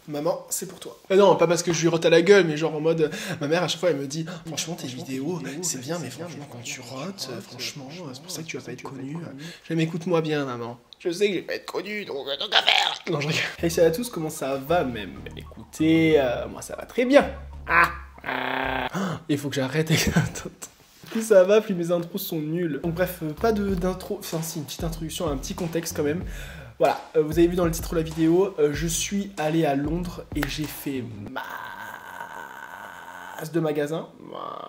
maman, c'est pour toi. Non, pas parce que je lui rote à la gueule, mais genre en mode, ma mère à chaque fois elle me dit, franchement tes vidéos, c'est bien, mais franchement quand tu rotes, franchement, c'est pour ça que tu vas pas être connu. Je dis, mais écoute-moi bien, maman. Je sais que je vais pas être connu, donc qu'à faire. Non, je rigole. Hey, salut à tous, comment ça va même? Écoutez, moi ça va très bien. Il faut que j'arrête. Plus ça va, plus mes intros sont nulles. Donc bref, pas d'intro, enfin si, une petite introduction, un petit contexte quand même. Voilà, vous avez vu dans le titre de la vidéo, je suis allé à Londres et j'ai fait masse de magasins. Voilà.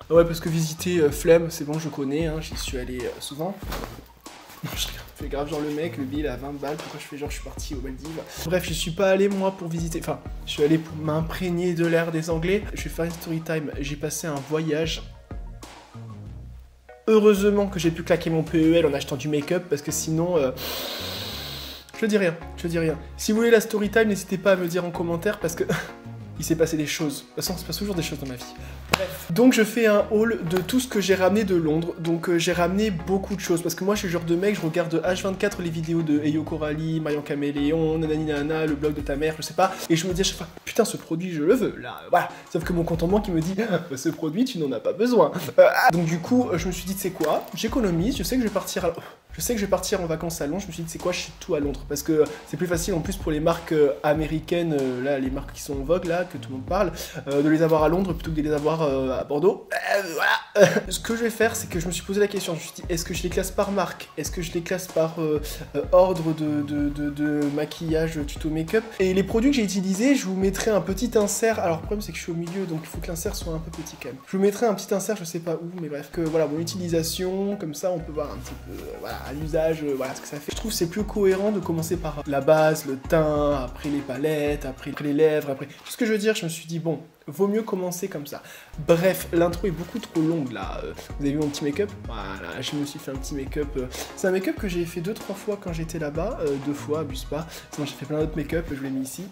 Ouais, parce que visiter flemme, c'est bon, je connais, hein, j'y suis allé souvent. Non, je fais grave genre le mec, le bill à 20 balles, pourquoi je fais genre je suis parti aux Maldives. Bref, je suis pas allé moi pour visiter, enfin, je suis allé pour m'imprégner de l'air des Anglais. Je vais faire une story time, j'ai passé un voyage. Heureusement que j'ai pu claquer mon PEL en achetant du make-up, parce que sinon... je dis rien. Si vous voulez la story time, n'hésitez pas à me dire en commentaire, parce que... il s'est passé des choses. De toute façon, il se passe toujours des choses dans ma vie. Bref. Donc je fais un haul de tout ce que j'ai ramené de Londres. Donc j'ai ramené beaucoup de choses. Parce que moi je suis le genre de mec, je regarde H24 les vidéos de Eyo Coralie, Marion Caméléon, Nanani Nana, le blog de ta mère, je sais pas. Et je me dis à chaque fois, putain ce produit je le veux, là, voilà. Sauf que mon contentement qui me dit, ce produit tu n'en as pas besoin. Donc du coup, je me suis dit, tu sais quoi, j'économise, je sais que je vais partir à... Je sais que je vais partir en vacances à Londres, je me suis dit c'est quoi, je sais tout à Londres, parce que c'est plus facile en plus pour les marques américaines, là les marques qui sont en vogue là, que tout le monde parle, de les avoir à Londres plutôt que de les avoir à Bordeaux. Voilà. Ce que je vais faire, c'est que je me suis posé la question, je me suis dit est-ce que je les classe par marque, est-ce que je les classe par ordre de maquillage, tuto make-up, et les produits que j'ai utilisés, je vous mettrai un petit insert, alors le problème c'est que je suis au milieu, donc il faut que l'insert soit un peu petit quand même. Je vous mettrai un petit insert, je sais pas où, mais bref, que voilà, mon utilisation, comme ça on peut voir un petit peu, voilà, à l'usage, voilà ce que ça fait. Je trouve que c'est plus cohérent de commencer par la base, le teint, après les palettes, après les lèvres, après... Tout ce que je veux dire, je me suis dit, bon, vaut mieux commencer comme ça. Bref, l'intro est beaucoup trop longue, là. Vous avez vu mon petit make-up? Voilà, je me suis fait un petit make-up. C'est un make-up que j'ai fait 2-3 fois quand j'étais là-bas. 2 fois, abuse pas. Sinon, j'ai fait plein d'autres make-up, je l'ai mis ici.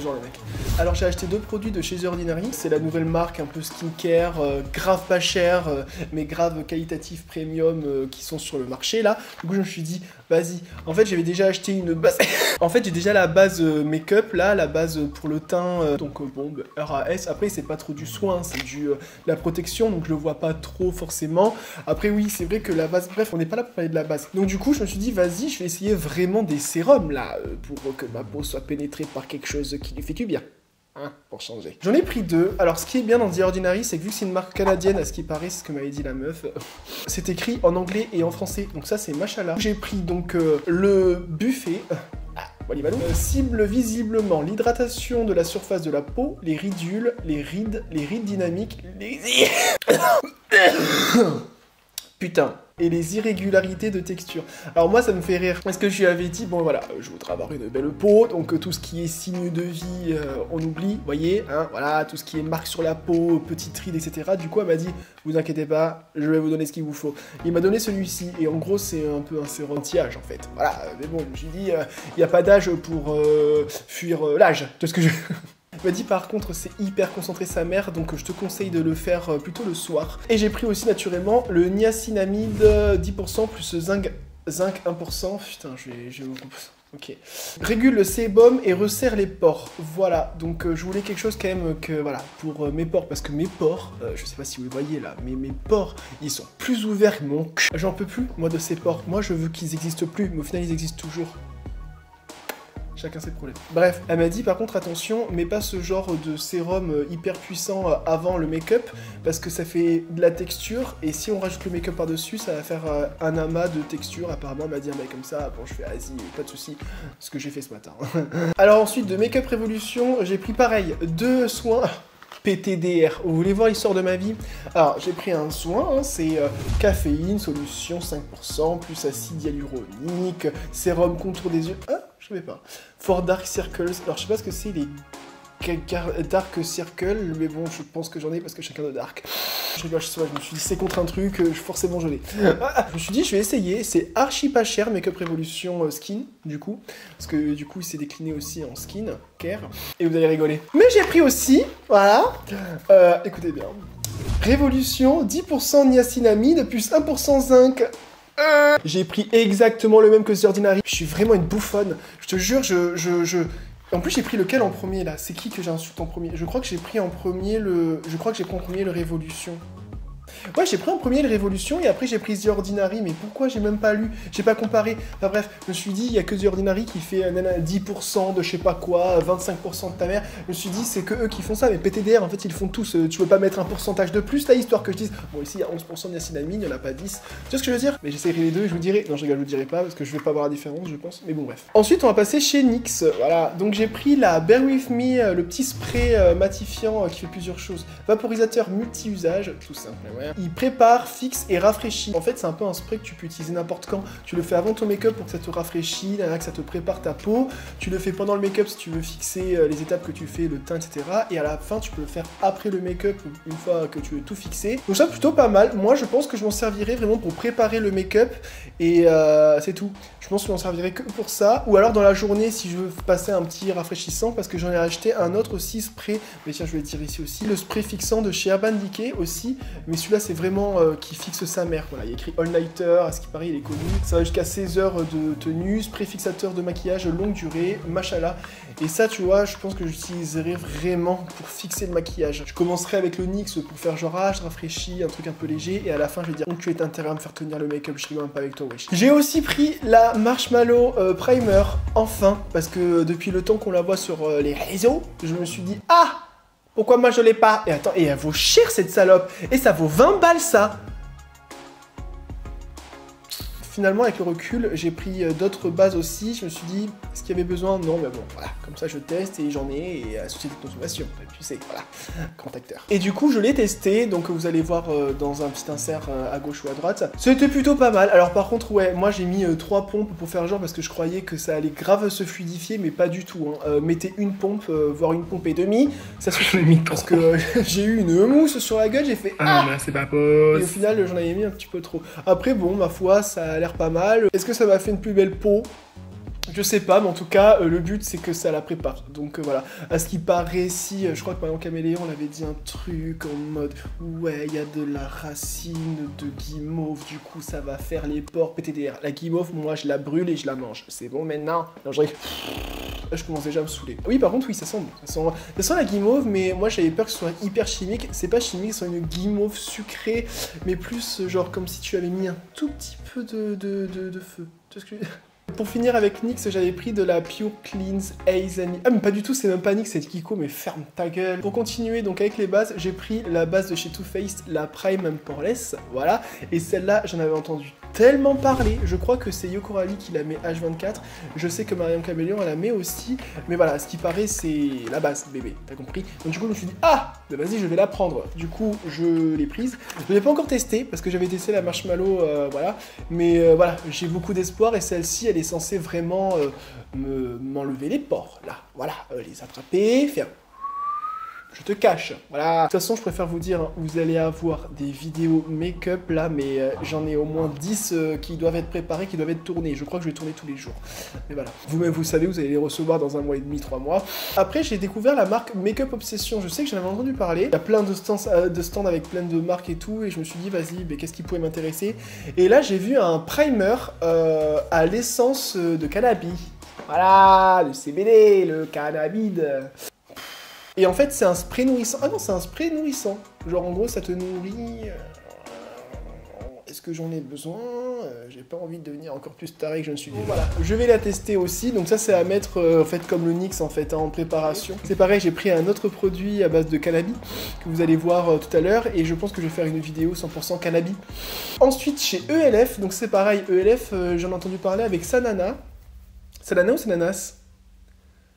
Genre le mec. Alors j'ai acheté 2 produits de chez The Ordinary, c'est la nouvelle marque un peu skincare, grave pas cher, mais grave qualitatif premium qui sont sur le marché là. Du coup je me suis dit, vas-y, en fait j'avais déjà acheté une base, en fait j'ai déjà la base make-up là, la base pour le teint, donc bon, RAS, après c'est pas trop du soin, c'est du la protection, donc je le vois pas trop forcément. Après oui, c'est vrai que la base, bref, on n'est pas là pour parler de la base. Donc du coup je me suis dit, vas-y, je vais essayer vraiment des sérums là, pour que ma peau soit pénétrée par quelque chose qui lui fait du bien. Hein, pour changer. J'en ai pris 2. Alors, ce qui est bien dans The Ordinary, c'est que vu que c'est une marque canadienne, à ce qui paraît, c'est ce que m'avait dit la meuf, c'est écrit en anglais et en français. Donc ça, c'est machallah. J'ai pris donc le buffet. Cible visiblement l'hydratation de la surface de la peau, les ridules, les rides dynamiques, les... Putain. Et les irrégularités de texture. Alors moi ça me fait rire, parce que je lui avais dit, bon voilà, je voudrais avoir une belle peau, donc tout ce qui est signe de vie, on oublie, vous voyez, hein, voilà, tout ce qui est marque sur la peau, petites rides, etc. Du coup elle m'a dit, vous inquiétez pas, je vais vous donner ce qu'il vous faut. Il m'a donné celui-ci, et en gros c'est un peu un sérum anti-âge en fait, voilà, mais bon, je me suis dit, il n'y a pas d'âge pour fuir l'âge, tu vois ce que je... Il m'a dit par contre c'est hyper concentré sa mère, donc je te conseille de le faire plutôt le soir. Et j'ai pris aussi naturellement le niacinamide 10% plus zinc 1%. Putain, j'ai ok. Régule le sébum et resserre les pores. Voilà, donc je voulais quelque chose quand même que, voilà, pour mes pores, parce que mes pores, je sais pas si vous les voyez là, mais mes pores, ils sont plus ouverts que mon cul. J'en peux plus, moi, de ces pores. Moi, je veux qu'ils existent plus, mais au final, ils existent toujours. Chacun ses problèmes. Bref, elle m'a dit par contre attention, mets pas ce genre de sérum hyper puissant avant le make-up parce que ça fait de la texture et si on rajoute le make-up par-dessus, ça va faire un amas de texture. Apparemment, elle m'a dit comme ça. Bon, je fais vas-y, pas de soucis, ce que j'ai fait ce matin. Alors ensuite, de Make-up Révolution, j'ai pris pareil, 2 soins. PTDR, vous voulez voir l'histoire de ma vie? Alors, j'ai pris un soin, hein, c'est caféine, solution 5%, plus acide hyaluronique, sérum contour des yeux... Ah, je savais pas. For Dark Circles, alors je sais pas ce que c'est les Dark Circle, mais bon, je pense que j'en ai parce que chacun de Dark. Je rigole, je sais pas, je me suis dit c'est contre un truc, forcément je l'ai. Je me suis dit je vais essayer, c'est archi pas cher, Make-up Révolution Skin, du coup, parce que du coup il s'est décliné aussi en skin care, et vous allez rigoler. Mais j'ai pris aussi, voilà, écoutez bien, Révolution 10% niacinamide plus 1% zinc. J'ai pris exactement le même que The Ordinary. Je suis vraiment une bouffonne. Je te jure, En plus, j'ai pris lequel en premier, là? C'est qui que j'insulte en premier? Je crois que j'ai pris en premier le... Je crois que j'ai pris en premier le Révolution. Ouais, j'ai pris en premier le Révolution et après j'ai pris The Ordinary, mais pourquoi j'ai même pas lu? J'ai pas comparé. Enfin bref, je me suis dit, il y a que The Ordinary qui fait 10% de je sais pas quoi, 25% de ta mère. Je me suis dit, c'est que eux qui font ça, mais PTDR, en fait, ils font tous. Tu peux pas mettre un pourcentage de plus, là, histoire que je dise, bon, ici, il y a 11% de niacinamide, il n'y en a pas 10. Tu vois ce que je veux dire? Mais j'essaierai les deux et je vous dirai. Non, je rigole, je vous dirai pas parce que je vais pas voir la différence, je pense. Mais bon, bref. Ensuite, on va passer chez NYX. Voilà, donc j'ai pris la Bear With Me, le petit spray matifiant qui fait plusieurs choses. Vaporisateur multi-usage, tout simple, ouais. Il prépare, fixe et rafraîchit. En fait, c'est un peu un spray que tu peux utiliser n'importe quand. Tu le fais avant ton make-up pour que ça te rafraîchit, que ça te prépare ta peau. Tu le fais pendant le make-up si tu veux fixer les étapes que tu fais, le teint, etc. Et à la fin, tu peux le faire après le make-up une fois que tu veux tout fixer. Donc ça, plutôt pas mal. Moi, je pense que je m'en servirai vraiment pour préparer le make-up et c'est tout. Je pense que je m'en servirai que pour ça. Ou alors dans la journée, si je veux passer un petit rafraîchissant, parce que j'en ai acheté un autre aussi, spray. Mais tiens, je vais le dire ici aussi. Le spray fixant de chez Urban Decay aussi. Mais celui-là, c'est vraiment qui fixe sa mère. Voilà, il y a écrit All Nighter, à ce qui paraît, il est connu. Ça va jusqu'à 16 heures de tenue, spray fixateur de maquillage longue durée, machallah. Et ça, tu vois, je pense que j'utiliserai vraiment pour fixer le maquillage. Je commencerai avec le NYX pour faire genre, je rafraîchis, un truc un peu léger, et à la fin, je vais dire, donc tu es intérêt à me faire tenir le make-up, je rigole même pas avec toi, wesh. J'ai aussi pris la Marshmallow Primer, enfin, parce que depuis le temps qu'on la voit sur les réseaux, je me suis dit, pourquoi moi je l'ai pas? Et attends, et elle vaut cher cette salope. Et ça vaut 20 balles ça. Finalement, avec le recul, j'ai pris d'autres bases aussi. Je me suis dit, est-ce qu'il y avait besoin? Non, mais bon, voilà. Comme ça, je teste et j'en ai. Et société de consommation, tu sais, voilà. Grand acteur. Et du coup, je l'ai testé. Donc, vous allez voir dans un petit insert à gauche ou à droite. C'était plutôt pas mal. Alors, par contre, ouais, moi, j'ai mis 3 pompes pour faire genre parce que je croyais que ça allait grave se fluidifier, mais pas du tout. Hein. Mettez une pompe, voire une pompe et demie. Ça suffit. Parce que j'ai eu une mousse sur la gueule. J'ai fait non, c'est pas possible. Et au final, j'en avais mis un petit peu trop. Après, bon, ma foi, ça a l'air pas mal. Est-ce que ça m'a fait une plus belle peau? Je sais pas, mais en tout cas, le but c'est que ça la prépare. Donc voilà, à ce qui paraît, si je crois que Marion Caméléon l'avait dit un truc en mode ouais, il y a de la racine de guimauve, du coup ça va faire les pores PTDR. La guimauve, moi je la brûle et je la mange. C'est bon maintenant? Non, je commence déjà à me saouler. Oui, par contre, oui, ça sent bon. Ça sent la guimauve, mais moi j'avais peur que ce soit hyper chimique. C'est pas chimique, c'est une guimauve sucrée, mais plus genre comme si tu avais mis un tout petit peu de feu. Tu vois ce que je veux dire? Pour finir avec NYX, j'avais pris de la Pure Cleanse Haze and... Ah mais pas du tout, c'est même pas NYX, c'est Kiko, mais ferme ta gueule. Pour continuer donc avec les bases, j'ai pris la base de chez Too Faced, la Prime Poreless, voilà. Et celle-là, j'en avais entendu tellement parler, je crois que c'est Yoko Rally qui la met H24, je sais que Marion Caméléon elle la met aussi, mais voilà, ce qui paraît c'est la base, bébé, t'as compris? Donc du coup je me suis dit, bah vas-y je vais la prendre, du coup je l'ai prise, je l'ai pas encore testée, parce que j'avais testé la Marshmallow, voilà, mais voilà, j'ai beaucoup d'espoir, et celle-ci elle est censée vraiment m'enlever les pores, là, voilà, les attraper, faire... Je te cache, voilà. De toute façon, je préfère vous dire, hein, vous allez avoir des vidéos make-up là, mais j'en ai au moins 10 qui doivent être préparées, qui doivent être tournées. Je crois que je vais tourner tous les jours. Mais voilà. Vous-même, vous savez, vous allez les recevoir dans 1 mois et demi, 3 mois. Après, j'ai découvert la marque Makeup Obsession. Je sais que j'en avais entendu parler. Il y a plein de stands avec plein de marques et tout, et je me suis dit, vas-y, mais qu'est-ce qui pourrait m'intéresser? Et là, j'ai vu un primer à l'essence de cannabis. Voilà, le CBD, le cannabide. Et en fait, c'est un spray nourrissant. Ah non, c'est un spray nourrissant. Genre, en gros, ça te nourrit... Est-ce que j'en ai besoin? J'ai pas envie de devenir encore plus taré que je ne suis déjà. Voilà, je vais la tester aussi. Donc ça, c'est à mettre, en fait, comme le NYX, en fait, hein, en préparation. C'est pareil, j'ai pris un autre produit à base de cannabis, que vous allez voir tout à l'heure. Et je pense que je vais faire une vidéo 100% cannabis. Ensuite, chez ELF, donc c'est pareil, ELF, j'en ai entendu parler avec Sanana. Sanana ou Sananas?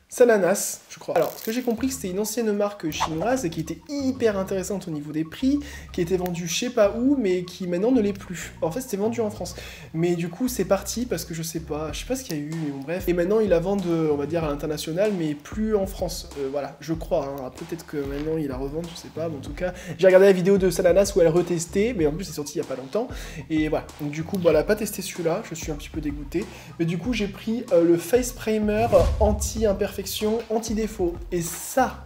Sananas, je crois. Alors, ce que j'ai compris, c'était une ancienne marque chinoise qui était hyper intéressante au niveau des prix, qui était vendue je sais pas où, mais qui maintenant ne l'est plus. En fait, c'était vendu en France. Mais du coup, c'est parti parce que je sais pas ce qu'il y a eu, mais bon, bref. Et maintenant, ils la vendent, on va dire, à l'international, mais plus en France. Voilà, je crois. Hein. Peut-être que maintenant, ils la revendent, je sais pas. Mais en tout cas, j'ai regardé la vidéo de Sananas où elle retestait, mais en plus, c'est sorti il y a pas longtemps. Et voilà. Donc, du coup, voilà, pas testé celui-là. Je suis un petit peu dégoûté. Mais du coup, j'ai pris le Face Primer anti-imperfection, anti-défaut. Et ça,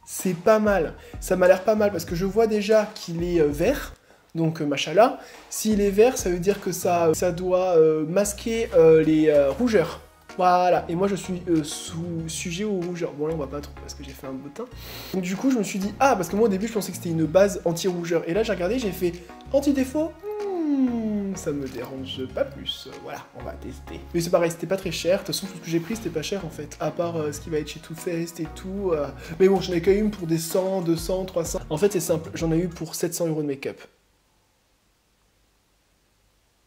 c'est pas mal. Ça m'a l'air pas mal parce que je vois déjà qu'il est vert. donc machallah. S'il est vert, ça veut dire que ça doit masquer les rougeurs. Voilà, et moi je suis sujet aux rougeurs. Bon là on voit pas trop parce que j'ai fait un beau teint. Donc du coup je me suis dit, ah parce que moi au début je pensais que c'était une base anti-rougeur. Et là j'ai regardé, j'ai fait anti-défaut, ça me dérange pas plus. Voilà, on va tester. Mais c'est pareil, c'était pas très cher. De toute façon tout ce que j'ai pris c'était pas cher en fait. À part ce qui va être chez Too Faced et tout. Mais bon j'en ai quand même eu pour des 100, 200, 300. En fait c'est simple, j'en ai eu pour 700 € de make-up.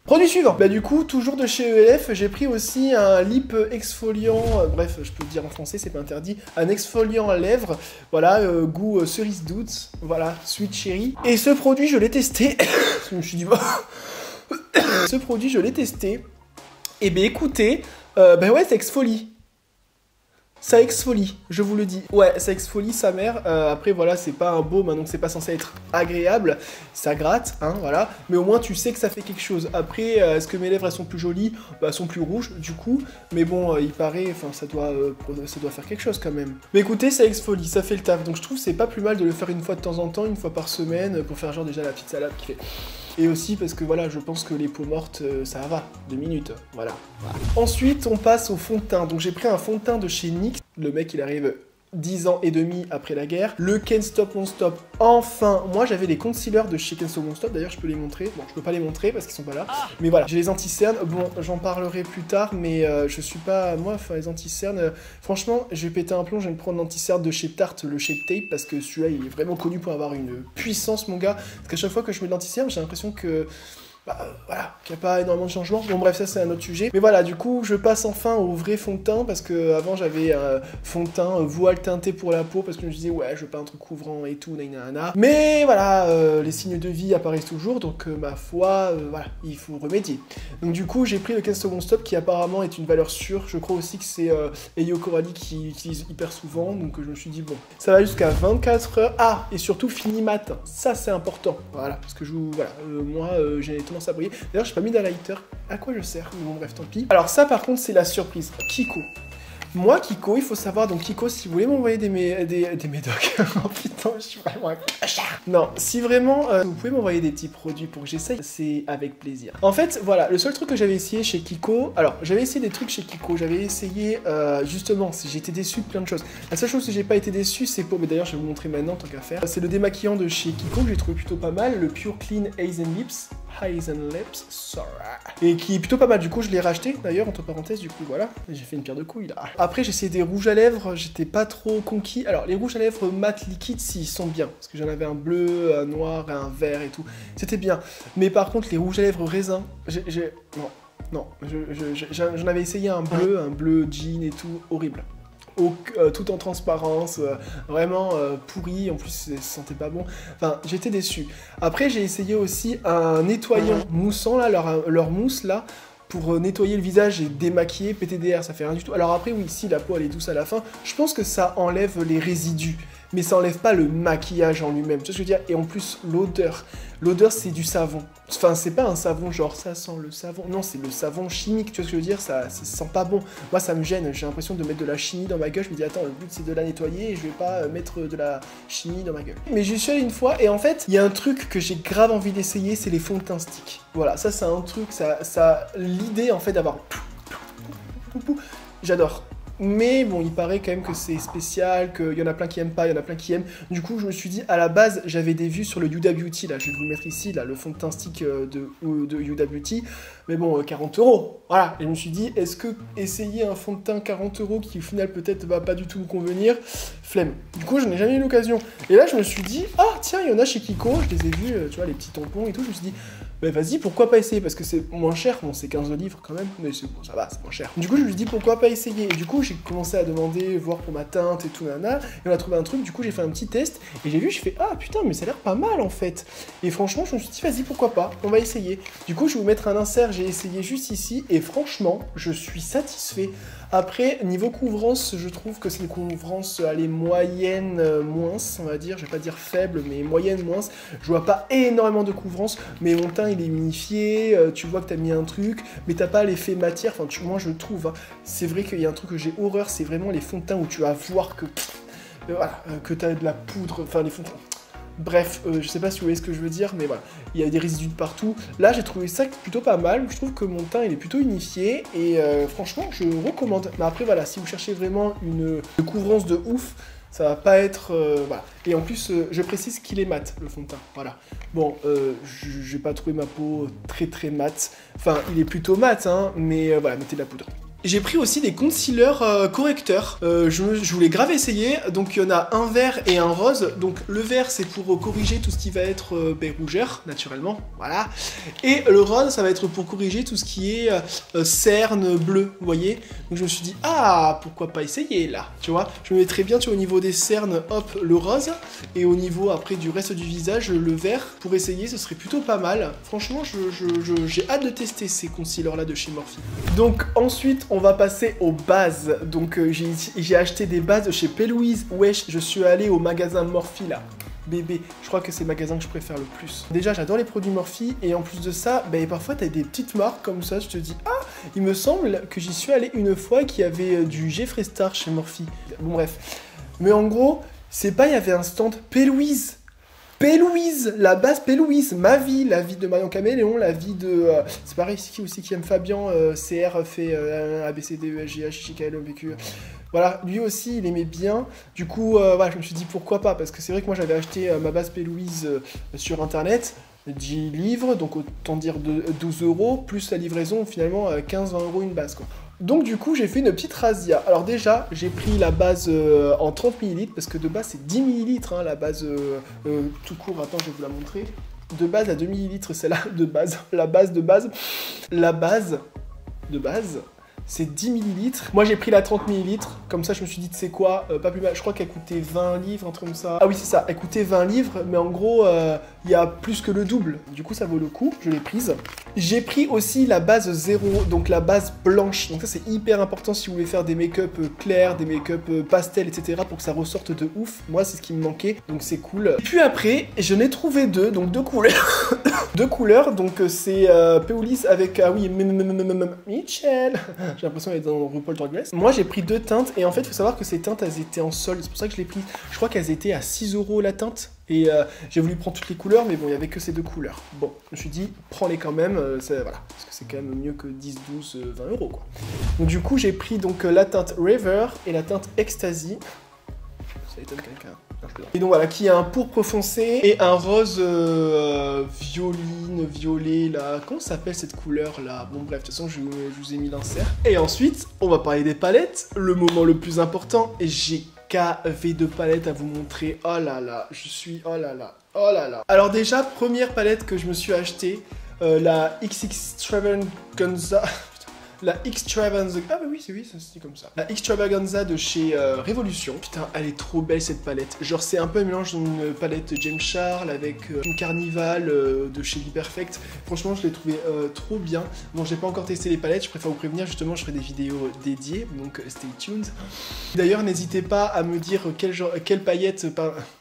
Produit suivant. Bah du coup, toujours de chez ELF, j'ai pris aussi un lip exfoliant, bref, je peux le dire en français, c'est pas interdit, un exfoliant à lèvres, voilà, goût cerise douce, voilà, sweet cherry. Et ce produit, je l'ai testé, je me suis dit, ce produit, je l'ai testé, et ben écoutez, bah ouais, ça exfolie. Ça exfolie, je vous le dis. Ouais, ça exfolie sa mère. Après, voilà, c'est pas un baume, hein, donc c'est pas censé être agréable. Ça gratte, hein, voilà. Mais au moins, tu sais que ça fait quelque chose. Après, est-ce que mes lèvres, elles sont plus jolies? Bah, elles sont plus rouges, du coup. Mais bon, il paraît, enfin, ça doit faire quelque chose, quand même. Mais écoutez, ça exfolie, ça fait le taf. Donc, je trouve que c'est pas plus mal de le faire une fois de temps en temps, une fois par semaine, pour faire genre déjà la petite salade qui fait... Et aussi parce que voilà, je pense que les peaux mortes, ça va, 2 minutes, voilà. Ensuite, on passe au fond de teint. Donc j'ai pris un fond de teint de chez NYX. Le mec, il arrive 10 ans et demi après la guerre. Le Can't Stop Won't Stop, enfin. Moi, j'avais les concealers de chez Can't Stop Won't Stop. D'ailleurs, je peux les montrer. Bon, je peux pas les montrer parce qu'ils sont pas là. Mais voilà, j'ai les anti-cernes. Bon, j'en parlerai plus tard, mais je suis pas... Moi, enfin, les anti-cernes... franchement, je vais péter un plomb. Je vais me prendre l'anti-cerne de chez Tarte, le Shape Tape, parce que celui-là, il est vraiment connu pour avoir une puissance, mon gars. Parce qu'à chaque fois que je mets de l'anti-cerne, j'ai l'impression que... voilà, qu'il n'y a pas énormément de changements. Bon bref, ça c'est un autre sujet. Mais voilà, du coup, je passe enfin au vrai fond de teint, parce que avant j'avais un fond de teint voile teinté pour la peau, parce que je me disais, ouais, je veux pas un truc couvrant et tout, nanana. Mais voilà, les signes de vie apparaissent toujours, donc ma foi, voilà, il faut remédier. Donc du coup, j'ai pris le Can't Stop Won't Stop, qui apparemment est une valeur sûre. Je crois aussi que c'est Eyo Coralie qui utilise hyper souvent, donc je me suis dit, bon, ça va jusqu'à 24 heures. Ah, et surtout fini matin, ça c'est important. Voilà, parce que voilà, moi, j'ai à briller. D'ailleurs, j'ai pas mis d'highlighter. À quoi je sers? Bon, bref, tant pis. Alors ça, par contre, c'est la surprise. Kiko. Moi, Kiko, il faut savoir, donc Kiko, si vous voulez m'envoyer des médocs, oh putain, je suis vraiment un clochard. Non, si vraiment, vous pouvez m'envoyer des petits produits pour que j'essaye, c'est avec plaisir. En fait, voilà, le seul truc que j'avais essayé chez Kiko, alors, j'avais essayé des trucs chez Kiko, j'avais essayé, justement, j'ai été déçu de plein de choses. La seule chose que j'ai pas été déçu, c'est pour, mais d'ailleurs, je vais vous montrer maintenant, tant qu'à faire, c'est le démaquillant de chez Kiko, que j'ai trouvé plutôt pas mal, le Pure Clean Eyes and Lips, sorry. Et qui est plutôt pas mal, du coup, je l'ai racheté, d'ailleurs, entre parenthèses, du coup, voilà, j'ai fait une pierre de couille, là. Après, j'ai essayé des rouges à lèvres, j'étais pas trop conquis. Alors, les rouges à lèvres mat liquide, si, ils sont bien. Parce que j'en avais un bleu, un noir et un vert et tout. C'était bien. Mais par contre, les rouges à lèvres raisin, non, j'en avais essayé un bleu jean et tout, horrible. Tout en transparence, vraiment pourri, en plus ça sentait pas bon, enfin j'étais déçu. Après j'ai essayé aussi un nettoyant moussant là, leur mousse là, pour nettoyer le visage et démaquiller, PTDR, ça fait rien du tout. Alors après oui, si la peau elle est douce à la fin, je pense que ça enlève les résidus, mais ça enlève pas le maquillage en lui-même, tu vois ce que je veux dire. Et en plus l'odeur c'est du savon, enfin c'est pas un savon genre ça sent le savon, non c'est le savon chimique, tu vois ce que je veux dire, ça sent pas bon. Moi ça me gêne, j'ai l'impression de mettre de la chimie dans ma gueule, je me dis attends, le but c'est de la nettoyer et je vais pas mettre de la chimie dans ma gueule. Mais j'y suis allé une fois et en fait il y a un truc que j'ai grave envie d'essayer, c'est les fonds de teint stick. Voilà, ça c'est un truc, ça l'idée en fait d'avoir... J'adore. Mais bon, il paraît quand même que c'est spécial, qu'il y en a plein qui aiment pas, il y en a plein qui aiment. Du coup, je me suis dit, à la base, j'avais des vues sur le Huda Beauty, là, je vais vous le mettre ici, là, le fond de teint stick de Huda Beauty. Mais bon, 40 €, voilà. Et je me suis dit, est-ce que essayer un fond de teint 40 € qui au final peut-être va pas du tout me convenir, flemme. Du coup, je n'ai jamais eu l'occasion. Et là, je me suis dit, ah tiens, il y en a chez Kiko, je les ai vus, tu vois, les petits tampons et tout, je me suis dit, bah vas-y, pourquoi pas essayer, parce que c'est moins cher, bon c'est 15 livres quand même, mais c'est bon, ça va, c'est moins cher. Du coup je me suis dit pourquoi pas essayer, et du coup j'ai commencé à demander, voir pour ma teinte et tout, nana, et on a trouvé un truc, du coup j'ai fait un petit test, et j'ai vu, je fais, ah putain, mais ça a l'air pas mal en fait. Et franchement je me suis dit, vas-y, pourquoi pas, on va essayer. Du coup je vais vous mettre un insert, j'ai essayé juste ici, et franchement, je suis satisfait. Après, niveau couvrance, je trouve que c'est une couvrance, allez, moyenne, moins, on va dire, je vais pas dire faible, mais moyenne, moins. Je vois pas énormément de couvrance, mais mon teint, il est unifié, tu vois que t'as mis un truc, mais t'as pas l'effet matière, enfin, moi, je trouve, hein, c'est vrai qu'il y a un truc que j'ai horreur, c'est vraiment les fonds de teint où tu vas voir que, voilà, que t'as de la poudre, enfin, les fonds de teint. Bref, je sais pas si vous voyez ce que je veux dire, mais voilà, il y a des résidus de partout. Là, j'ai trouvé ça plutôt pas mal. Je trouve que mon teint, il est plutôt unifié et franchement, je recommande. Mais après, voilà, si vous cherchez vraiment une couvrance de ouf, ça va pas être... voilà. Et en plus, je précise qu'il est mat, le fond de teint. Voilà. Bon, j'ai pas trouvé ma peau très mat. Enfin, il est plutôt mat, hein, mais voilà, mettez de la poudre. J'ai pris aussi des concealers correcteurs, je voulais grave essayer, donc il y en a un vert et un rose, donc le vert c'est pour corriger tout ce qui va être rougeur, naturellement, voilà, et le rose ça va être pour corriger tout ce qui est cerne bleu, vous voyez, donc je me suis dit, ah, pourquoi pas essayer là, tu vois, je me mettrais bien, tu vois, au niveau des cernes, hop, le rose, et au niveau après du reste du visage, le vert, pour essayer, ce serait plutôt pas mal, franchement, j'ai hâte de tester ces concealers là de chez Morphe. Donc ensuite, on va passer aux bases. Donc j'ai acheté des bases chez P. Louise. Wesh, je suis allé au magasin Morphe là. Bébé, je crois que c'est le magasin que je préfère le plus. Déjà, j'adore les produits Morphe et en plus de ça, parfois t'as des petites marques comme ça, je te dis, ah, il me semble que j'y suis allé une fois qu'il y avait du Jeffree Star chez Morphe. Bon bref. Mais en gros, c'est pas, il y avait un stand P. Louise. P. Louise, la base P. Louise, ma vie, la vie de Marion Caméléon, la vie de... c'est pareil, c'est qui aussi qui aime Fabien, CR fait ABCDEFGH, JKL, VQ... Voilà, lui aussi, il aimait bien. Du coup, voilà, je me suis dit pourquoi pas, parce que c'est vrai que moi j'avais acheté ma base P. Louise sur internet, 10 livres, donc autant dire de 12 €, plus la livraison, finalement 15-20 € une base, quoi. Donc du coup, j'ai fait une petite razzia. Alors déjà, j'ai pris la base en 30 ml, parce que de base, c'est 10 ml, hein, la base tout court. Attends, je vais vous la montrer. De base à 2 ml, c'est là, de base. La base de base. La base de base, c'est 10 ml. Moi, j'ai pris la 30 ml. Comme ça, je me suis dit, tu sais quoi, pas plus mal. Je crois qu'elle coûtait 20 livres, un truc comme ça. Ah oui, c'est ça. Elle coûtait 20 livres, mais en gros, il y a plus que le double. Du coup, ça vaut le coup. Je l'ai prise. J'ai pris aussi la base 0, donc la base blanche. Donc ça, c'est hyper important si vous voulez faire des make-up clairs, des make-up pastel, etc. pour que ça ressorte de ouf. Moi, c'est ce qui me manquait, donc c'est cool. Et puis après, je n'ai trouvé deux, donc deux couleurs. Deux couleurs, donc c'est P. Louise avec, ah oui, Michel. J'ai l'impression d'être dans RuPaul Drag Race. Moi, j'ai pris deux teintes, et en fait, il faut savoir que ces teintes, elles étaient en solde. C'est pour ça que je l'ai prise. Je crois qu'elles étaient à 6 € la teinte. Et j'ai voulu prendre toutes les couleurs, mais bon, il n'y avait que ces deux couleurs. Bon, je me suis dit, prends-les quand même, voilà, parce que c'est quand même mieux que 10, 12, 20 €, quoi. Donc du coup, j'ai pris donc la teinte River et la teinte Ecstasy. Ça étonne quelqu'un. Et donc voilà, qui a un pourpre foncé et un rose violine, violet, là. Comment s'appelle cette couleur là? Bon bref, de toute façon, je vous ai mis l'insert. Et ensuite, on va parler des palettes, le moment le plus important. Et j'ai KV de palette à vous montrer. Oh là là, je suis... Oh là là, oh là là. Alors déjà, première palette que je me suis achetée, la Extravaganza... La Extravaganza... Ah bah oui, ça se dit comme ça. La Extravaganza de chez Révolution. Putain, elle est trop belle cette palette. Genre, c'est un peu un mélange d'une palette James Charles avec une Carnival de chez Hyperfect. Franchement, je l'ai trouvé trop bien. Bon, j'ai pas encore testé les palettes, je préfère vous prévenir, justement, je ferai des vidéos dédiées, donc stay tuned. D'ailleurs, n'hésitez pas à me dire quelle paillette...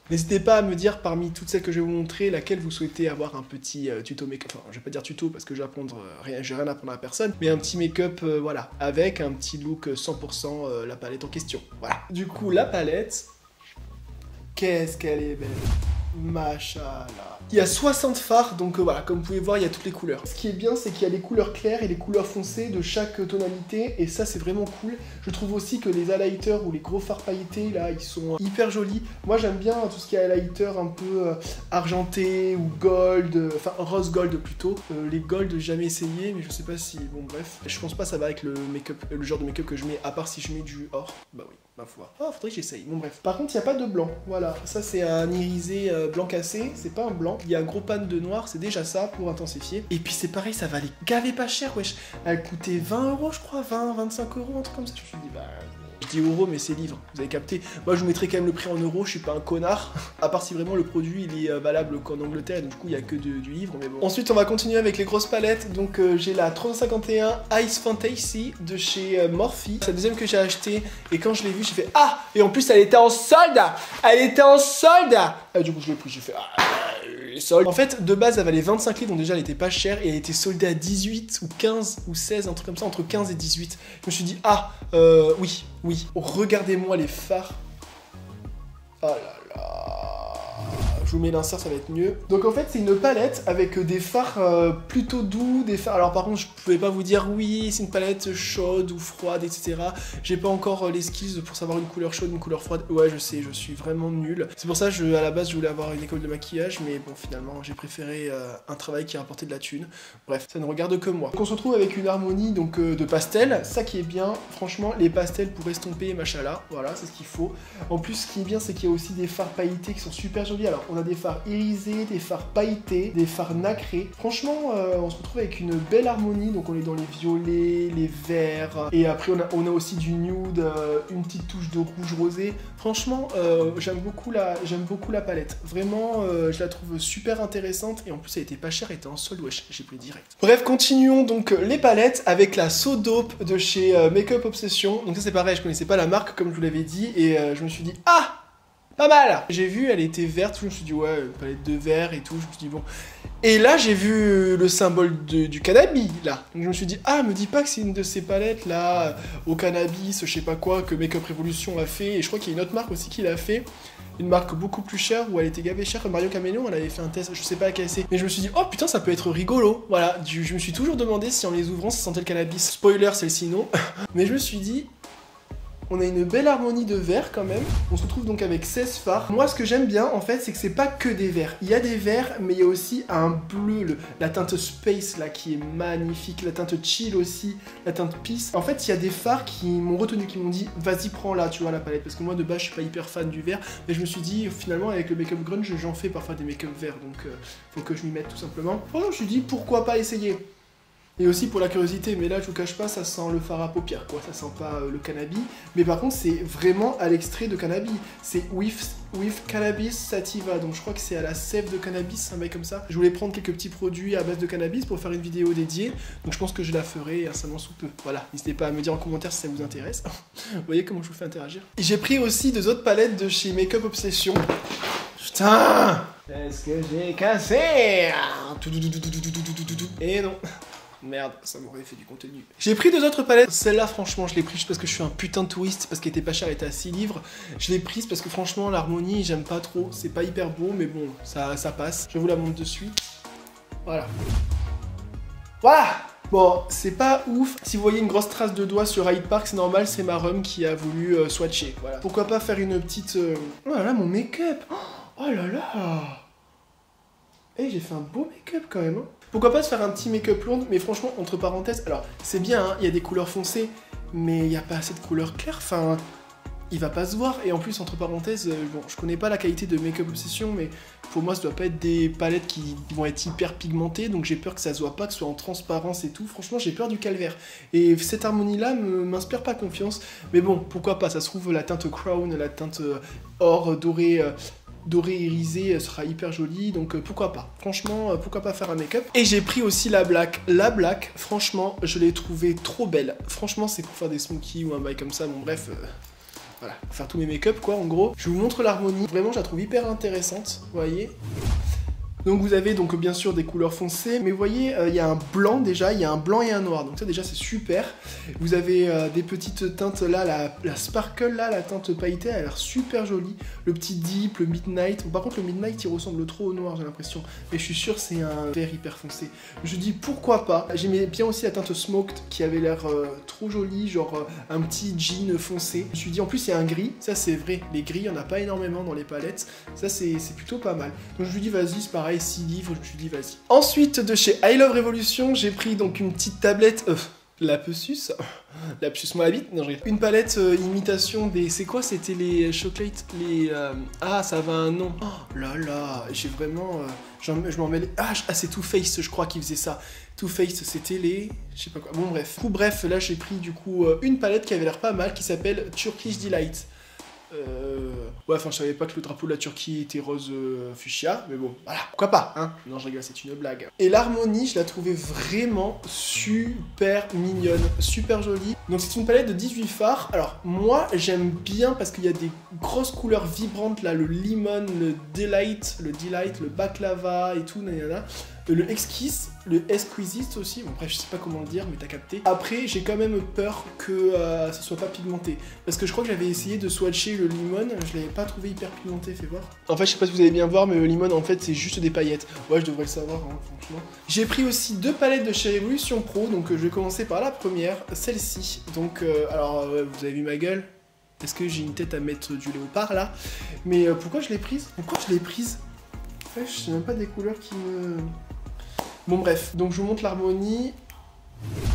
N'hésitez pas à me dire parmi toutes celles que je vais vous montrer, laquelle vous souhaitez avoir un petit tuto make-up. Enfin, je vais pas dire tuto parce que j'ai rien à apprendre à personne, mais un petit make-up, voilà, avec un petit look 100% la palette en question. Voilà. Du coup, la palette, qu'est-ce qu'elle est belle. Machallah. Il y a 60 fards, donc voilà, comme vous pouvez voir, il y a toutes les couleurs. Ce qui est bien, c'est qu'il y a les couleurs claires et les couleurs foncées de chaque tonalité, et ça, c'est vraiment cool. Je trouve aussi que les highlighters ou les gros fards pailletés, là, ils sont hyper jolis. Moi, j'aime bien tout ce qui est highlighter un peu argenté ou gold, enfin rose gold plutôt. Les gold, j'ai jamais essayé, mais je sais pas si... Bon, bref. Je pense pas que ça va avec le make-up, le genre de make-up que je mets, à part si je mets du or. Bah oui, ma foi. Ah, faudrait que j'essaye. Bon, bref. Par contre, il n'y a pas de blanc. Voilà. Ça, c'est un irisé blanc cassé. C'est pas un blanc. Il y a un gros pan de noir, c'est déjà ça pour intensifier. Et puis c'est pareil, ça valait gavé pas cher, wesh. Elle coûtait 20 €, je crois, 20, 25 €, un truc comme ça. Je me suis dit, bah... Je dis euros, mais c'est livres, vous avez capté. Moi, je vous mettrai quand même le prix en euros, je suis pas un connard. À part si vraiment le produit, il est valable qu'en Angleterre, et donc du coup, il y a que du livre, mais bon. Ensuite, on va continuer avec les grosses palettes. Donc, j'ai la 351 Ice Fantasy de chez Morphe. C'est la deuxième que j'ai achetée, et quand je l'ai vue, j'ai fait « Ah !» Et en plus, elle était en solde. Elle était en solde. Du coup, je l'ai pris, j'ai fait « Ah !» solde. En fait, de base, elle valait 25 livres, donc déjà, elle était pas chère, et elle était soldée à 18 ou 15 ou 16, un truc comme ça, entre 15 et 18. Je me suis dit, ah, oui, oui. Regardez-moi les fards. Oh là là. je vous mets l'insert, ça va être mieux. Donc en fait, c'est une palette avec des fards plutôt doux, des fards... Alors par contre, je pouvais pas vous dire, oui, c'est une palette chaude ou froide, etc. J'ai pas encore les skills pour savoir une couleur chaude, une couleur froide. Ouais, je sais, je suis vraiment nul. C'est pour ça que à la base, je voulais avoir une école de maquillage, mais bon, finalement, j'ai préféré un travail qui rapportait de la thune. Bref, ça ne regarde que moi. Donc on se retrouve avec une harmonie donc, de pastels. Ça qui est bien, franchement, les pastels pour estomper, machin là, voilà, c'est ce qu'il faut. En plus, ce qui est bien, c'est qu'il y a aussi des fards pailletés qui sont super jolis. Alors, on a des fards irisés, des fards pailletés, des fards nacrés. Franchement, on se retrouve avec une belle harmonie. Donc, on est dans les violets, les verts. Et après, on a aussi du nude, une petite touche de rouge rosé. Franchement, j'aime beaucoup la palette. Vraiment, je la trouve super intéressante. Et en plus, elle était pas chère, elle était en solde, wesh, j'ai pris direct. Bref, continuons donc les palettes avec la So Dope de chez Makeup Obsession. Donc ça, c'est pareil, je connaissais pas la marque, comme je vous l'avais dit. Et je me suis dit, ah, pas mal. J'ai vu, elle était verte, je me suis dit, ouais, une palette de vert et tout. Je me suis dit, bon. Et là, j'ai vu le symbole du cannabis, là. Donc je me suis dit, ah, me dis pas que c'est une de ces palettes, là, au cannabis, je sais pas quoi, que Makeup Revolution a fait. Et je crois qu'il y a une autre marque aussi qui l'a fait. Une marque beaucoup plus chère, où elle était gavée chère, comme Mario Caméléon, elle avait fait un test, je sais pas laquelle c'est. Mais je me suis dit, oh putain, ça peut être rigolo. Voilà, je me suis toujours demandé si en les ouvrant, ça sentait le cannabis. Spoiler, celle-ci non. Mais je me suis dit... On a une belle harmonie de verts quand même. On se retrouve donc avec 16 fards. Moi, ce que j'aime bien, en fait, c'est que c'est pas que des verts. Il y a des verts, mais il y a aussi un bleu, la teinte Space, là, qui est magnifique. La teinte Chill aussi, la teinte Peace. En fait, il y a des fards qui m'ont retenu, qui m'ont dit, vas-y, prends là, tu vois, la palette. Parce que moi, de base, je suis pas hyper fan du vert. Mais je me suis dit, finalement, avec le make-up grunge, j'en fais parfois des make-up verts. Donc, faut que je m'y mette, tout simplement. Bon, je me suis dit, pourquoi pas essayer ? Et aussi pour la curiosité, mais là je vous cache pas, ça sent le fard à paupières quoi, ça sent pas le cannabis. Mais par contre c'est vraiment à l'extrait de cannabis. C'est with cannabis sativa, donc je crois que c'est à la sève de cannabis, un bail comme ça. Je voulais prendre quelques petits produits à base de cannabis pour faire une vidéo dédiée, donc je pense que je la ferai incessamment sous peu. Voilà, n'hésitez pas à me dire en commentaire si ça vous intéresse. Vous voyez comment je vous fais interagir. J'ai pris aussi deux autres palettes de chez Makeup Obsession. Putain! Qu'est-ce que j'ai cassé? Et non. Merde, ça m'aurait fait du contenu. J'ai pris deux autres palettes. Celle-là, franchement, je l'ai prise parce que je suis un putain de touriste, parce qu'elle était pas chère, elle était à 6 livres. Je l'ai prise parce que franchement, l'harmonie, j'aime pas trop. C'est pas hyper beau, mais bon, ça passe. Je vous la montre de suite. Voilà. Voilà! Bon, c'est pas ouf. Si vous voyez une grosse trace de doigt sur Hyde Park, c'est normal, c'est ma rhum qui a voulu swatcher. Voilà. Pourquoi pas faire une petite... Oh là là, mon make-up! Oh là là! Eh, j'ai fait un beau make-up quand même, hein. Pourquoi pas se faire un petit make-up blonde, mais franchement, entre parenthèses, alors, c'est bien, hein, il y a des couleurs foncées, mais il n'y a pas assez de couleurs claires, enfin, il va pas se voir, et en plus, entre parenthèses, bon, je connais pas la qualité de Makeup Obsession, mais pour moi, ça doit pas être des palettes qui vont être hyper pigmentées, donc j'ai peur que ça se voit pas, que ce soit en transparence et tout, franchement, j'ai peur du calvaire. Et cette harmonie-là m'inspire pas confiance, mais bon, pourquoi pas, ça se trouve, la teinte Crown, la teinte or, doré irisé sera hyper jolie, donc pourquoi pas. Franchement, pourquoi pas faire un make-up. Et j'ai pris aussi la black. La black, franchement, je l'ai trouvée trop belle. Franchement, c'est pour faire des smokies ou un bail comme ça, bon bref... Voilà, pour faire tous mes make-up quoi, en gros. Je vous montre l'harmonie, vraiment je la trouve hyper intéressante, vous voyez. Donc vous avez donc bien sûr des couleurs foncées, mais vous voyez, il y a un blanc déjà, il y a un blanc et un noir, donc ça déjà c'est super. Vous avez des petites teintes là, la sparkle là, la teinte pailletée, elle a l'air super jolie. Le petit deep, le midnight, bon, par contre le midnight il ressemble trop au noir j'ai l'impression, mais je suis sûr c'est un vert hyper foncé. Je dis pourquoi pas, j'aimais bien aussi la teinte smoked qui avait l'air trop jolie, genre un petit jean foncé. Je me suis dit en plus il y a un gris, ça c'est vrai, les gris il n'y en a pas énormément dans les palettes, ça c'est plutôt pas mal. Donc je me suis dit vas-y c'est pareil, 6 livres, je me suis dit vas-y. Ensuite de chez I Love Revolution, j'ai pris donc une petite tablette, lapsus moi la bite, non je rigole. Une palette imitation des, c'est quoi, c'était les chocolates, les, ah ça avait un nom, oh là là, j'ai vraiment, je m'en mêle, ah c'est Too Faced je crois qu'il faisait ça. Too Faced c'était les, je sais pas quoi, bon bref. Bref, là j'ai pris du coup une palette qui avait l'air pas mal, qui s'appelle Turkish Delight. Ouais, enfin, je savais pas que le drapeau de la Turquie était rose fuchsia, mais bon, voilà, pourquoi pas, hein. Non, je rigole, c'est une blague. Et l'harmonie, je la trouvais vraiment super mignonne, super jolie. Donc, c'est une palette de 18 fards. Alors, moi, j'aime bien parce qu'il y a des grosses couleurs vibrantes, là, le lemon, le delight, le baklava et tout, nanana. le Exquisite aussi, bon bref je sais pas comment le dire mais t'as capté. Après j'ai quand même peur que ça soit pas pigmenté, parce que je crois que j'avais essayé de swatcher le limon, je l'avais pas trouvé hyper pigmenté, fais voir. En fait je sais pas si vous allez bien voir mais le limon en fait c'est juste des paillettes, ouais je devrais le savoir hein, franchement. J'ai pris aussi 2 palettes de chez Révolution Pro, donc je vais commencer par la première, celle-ci. Donc alors vous avez vu ma gueule, est-ce que j'ai une tête à mettre du léopard là? Mais pourquoi je l'ai prise? Ouais, je sais même pas des couleurs qui me... Bon bref, donc je vous montre l'harmonie.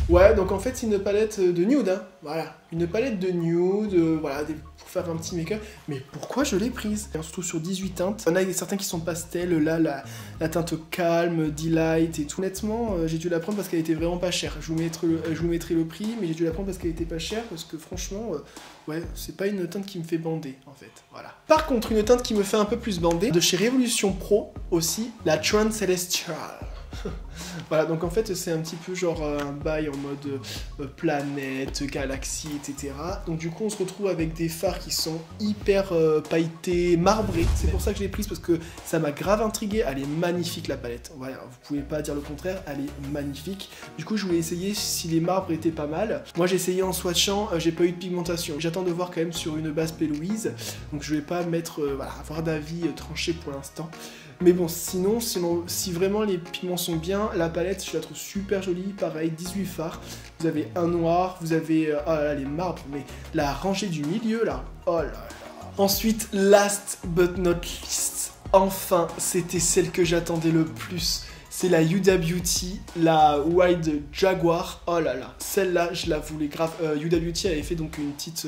Ouais, donc en fait c'est une palette de nude, hein. Voilà, une palette de nude, voilà, pour faire un petit make-up. Mais pourquoi je l'ai prise? Surtout sur 18 teintes. Il y en a certains qui sont pastels, là, la teinte calme, delight et tout. Honnêtement, j'ai dû la prendre parce qu'elle était vraiment pas chère. Je vous mettrai le prix, mais j'ai dû la prendre parce qu'elle était pas chère, parce que franchement, ouais, c'est pas une teinte qui me fait bander, en fait, voilà. Par contre, une teinte qui me fait un peu plus bander, de chez Révolution Pro aussi, la Trans Celestial. Voilà, donc en fait c'est un petit peu genre un bail en mode planète, galaxie, etc. Donc du coup on se retrouve avec des fards qui sont hyper pailletés, marbrés. C'est pour ça que je l'ai prise, parce que ça m'a grave intrigué. Elle est magnifique la palette, voilà, vous pouvez pas dire le contraire, elle est magnifique. Du coup je voulais essayer si les marbres étaient pas mal. Moi j'ai essayé en swatchant, j'ai pas eu de pigmentation. J'attends de voir quand même sur une base P. Louise, donc je vais pas mettre, voilà, avoir d'avis tranché pour l'instant. Mais bon, sinon, si vraiment les pigments sont bien, la palette, je la trouve super jolie. Pareil, 18 fards. Vous avez un noir, vous avez oh là là, les marbres, mais la rangée du milieu, là, oh là là. Ensuite, last but not least, enfin, c'était celle que j'attendais le plus. C'est la Huda Beauty, la Wild Jaguar. Oh là là, celle-là, je la voulais grave. Huda Beauty avait fait donc une petite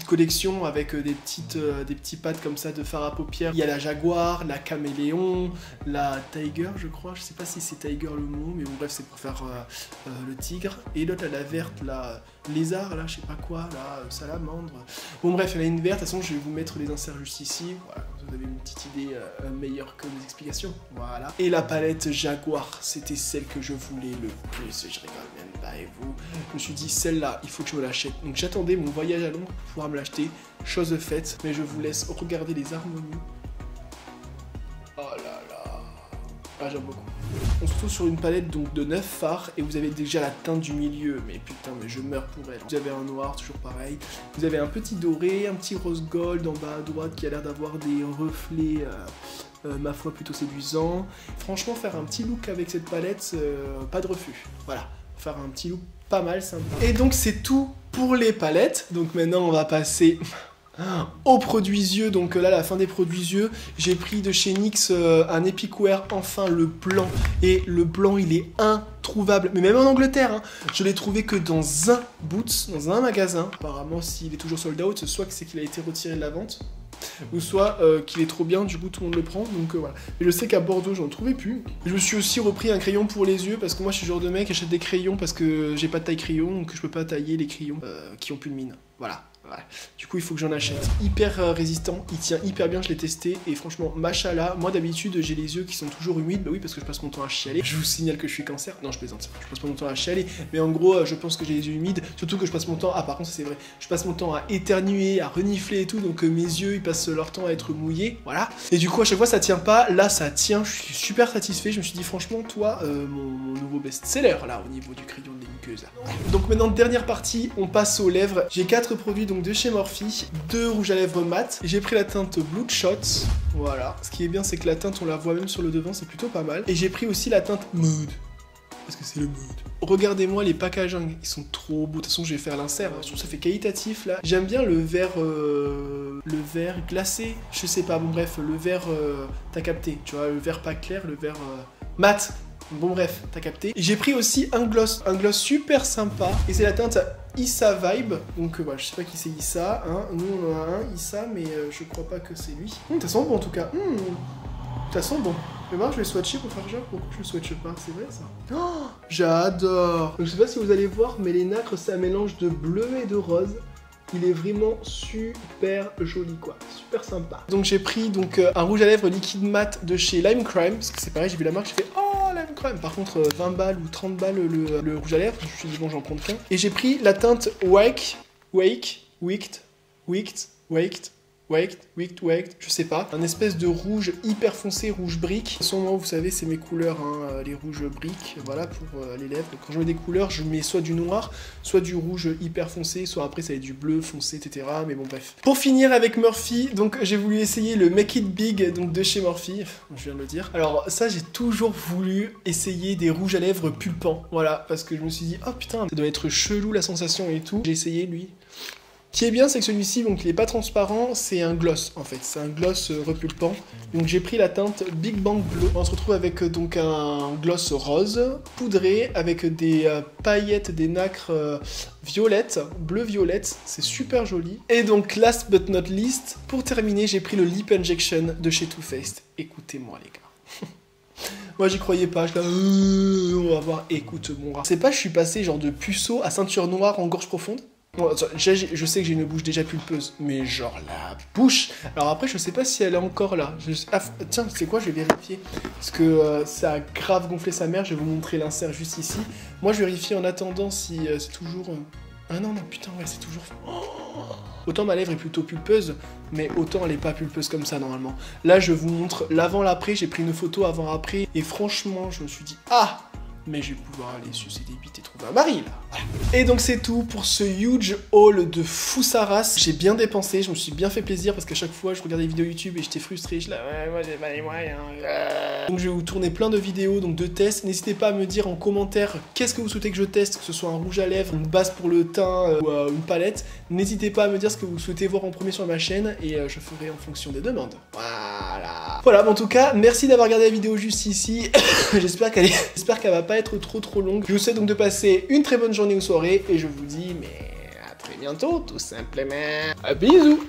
collection avec des petits pads comme ça de fard à paupières. Il y a la Jaguar, la Caméléon, la Tiger, je crois. Je sais pas si c'est Tiger le mot, mais bon bref, c'est pour faire le tigre. Et l'autre, la verte, la lézard, là, je sais pas quoi, la salamandre. Bon bref, il y en a une verte. De toute façon, je vais vous mettre les inserts juste ici. Voilà, vous avez une petite idée meilleure que mes explications. Voilà. Et la palette Jaguar, c'était celle que je voulais le plus, je rigole même pas, et vous, je me suis dit celle-là, il faut que je me l'achète. Donc j'attendais mon voyage à Londres pour pouvoir me l'acheter, chose faite, mais je vous laisse regarder les harmonies. Oh là là, ah j'aime beaucoup. On se trouve sur une palette donc de 9 fards et vous avez déjà la teinte du milieu, mais putain mais je meurs pour elle. Vous avez un noir, toujours pareil, vous avez un petit doré, un petit rose gold en bas à droite qui a l'air d'avoir des reflets ma foi plutôt séduisant. Franchement faire un petit look avec cette palette, pas de refus. Voilà, faire un petit look pas mal sympa. Et donc c'est tout pour les palettes, donc maintenant on va passer aux produits yeux. Donc là la fin des produits yeux, j'ai pris de chez NYX un Epic Wear, enfin le blanc, et le blanc il est introuvable, mais même en Angleterre hein, je l'ai trouvé que dans un Boots, dans un magasin. Apparemment s'il est toujours sold out, soit que c'est qu'il a été retiré de la vente, ou soit qu'il est trop bien, du coup tout le monde le prend, donc voilà. Et je sais qu'à Bordeaux j'en trouvais plus. Je me suis aussi repris un crayon pour les yeux, parce que moi je suis le genre de mec qui achète des crayons parce que j'ai pas de taille crayon, donc je peux pas tailler les crayons qui ont plus de mine, voilà. Ouais. Du coup il faut que j'en achète. Hyper résistant, il tient hyper bien, je l'ai testé et franchement machallah. Moi d'habitude j'ai les yeux qui sont toujours humides, bah oui parce que je passe mon temps à chialer. Je vous signale que je suis cancer, non je plaisante, je passe pas mon temps à chialer, mais en gros je pense que j'ai les yeux humides, surtout que je passe mon temps, ah par contre c'est vrai, je passe mon temps à éternuer, à renifler et tout, donc mes yeux ils passent leur temps à être mouillés, voilà. Et du coup à chaque fois ça tient pas, là ça tient, je suis super satisfait, je me suis dit franchement toi mon nouveau best-seller là au niveau du crayon de muqueuse là. Donc maintenant dernière partie, on passe aux lèvres. J'ai 4 produits donc de chez Morphe, 2 rouges à lèvres mat. J'ai pris la teinte Bloodshot, voilà. Ce qui est bien, c'est que la teinte, on la voit même sur le devant, c'est plutôt pas mal. Et j'ai pris aussi la teinte Mood, parce que c'est le mood. Regardez-moi les packaging, ils sont trop beaux. De toute façon, je vais faire l'insert, je trouve que ça fait qualitatif là. J'aime bien le vert glacé, je sais pas, bon bref, le vert, t'as capté, tu vois, le vert pas clair, le vert mat. Bon bref, t'as capté. J'ai pris aussi un gloss super sympa, et c'est la teinte Issa Vibe, donc voilà, je sais pas qui c'est Issa, hein. Nous on en a un Issa, mais je crois pas que c'est lui. Ça sent bon en tout cas, ça sent bon. Mais moi je vais swatcher pour faire genre, pourquoi je le swatche pas, c'est vrai ça. Oh, j'adore. Je sais pas si vous allez voir, mais les nacres c'est un mélange de bleu et de rose. Il est vraiment super joli quoi, super sympa. Donc j'ai pris donc un rouge à lèvres liquide mat de chez Lime Crime, parce que c'est pareil, j'ai vu la marque, j'ai fait oh Lime Crime. Par contre 20 balles ou 30 balles le rouge à lèvres, je me suis dit bon j'en prends qu'un. Et j'ai pris la teinte Waked, wait, je sais pas. Un espèce de rouge hyper foncé, rouge brique. De toute façon, moi, vous savez, c'est mes couleurs, hein, les rouges briques, voilà, pour les lèvres. Quand je mets des couleurs, je mets soit du noir, soit du rouge hyper foncé, soit après ça va être du bleu foncé, etc. Mais bon, bref. Pour finir avec Morphe, donc j'ai voulu essayer le Make It Big, donc de chez Morphe, je viens de le dire. Alors ça, j'ai toujours voulu essayer des rouges à lèvres pulpants, voilà, parce que je me suis dit, oh putain, ça doit être chelou la sensation et tout. J'ai essayé lui. Ce qui est bien, c'est que celui-ci, donc il est pas transparent, c'est un gloss en fait, c'est un gloss repulpant. Donc j'ai pris la teinte Big Bang Bleu. On se retrouve avec donc un gloss rose, poudré, avec des paillettes, des nacres violettes, bleu-violette, c'est super joli. Et donc last but not least, pour terminer, j'ai pris le Lip Injection de chez Too Faced. Écoutez-moi les gars. Moi j'y croyais pas, je suis là, on va voir, écoute mon rat. C'est pas, je suis passé genre de puceau à ceinture noire en gorge profonde. Bon, je sais que j'ai une bouche déjà pulpeuse, mais genre la bouche. Alors après, je sais pas si elle est encore là. Ah, tiens, c'est quoi, je vais vérifier. Parce que ça a grave gonflé sa mère, je vais vous montrer l'insert juste ici. Moi, je vérifie en attendant si c'est toujours... Ah non, putain, ouais, c'est toujours... Oh, autant ma lèvre est plutôt pulpeuse, mais autant elle est pas pulpeuse comme ça, normalement. Là, je vous montre l'avant, l'après, j'ai pris une photo avant-après, et franchement, je me suis dit, ah, mais je vais pouvoir aller sucer des bites et trouver un mari, là. Voilà. Et donc c'est tout pour ce huge haul de fou sa race. J'ai bien dépensé, je me suis bien fait plaisir parce qu'à chaque fois je regardais des vidéos YouTube et j'étais frustré. Je là, ouais, moi j'ai pas les moyens. Donc je vais vous tourner plein de vidéos, donc de tests. N'hésitez pas à me dire en commentaire qu'est-ce que vous souhaitez que je teste, que ce soit un rouge à lèvres, une base pour le teint ou une palette. N'hésitez pas à me dire ce que vous souhaitez voir en premier sur ma chaîne et je ferai en fonction des demandes. Voilà, mais en tout cas, merci d'avoir regardé la vidéo juste ici. J'espère qu'elle va pas être trop longue. Je vous souhaite donc de passer une très bonne journée ou soirée et je vous dis mais à très bientôt tout simplement. Bisous.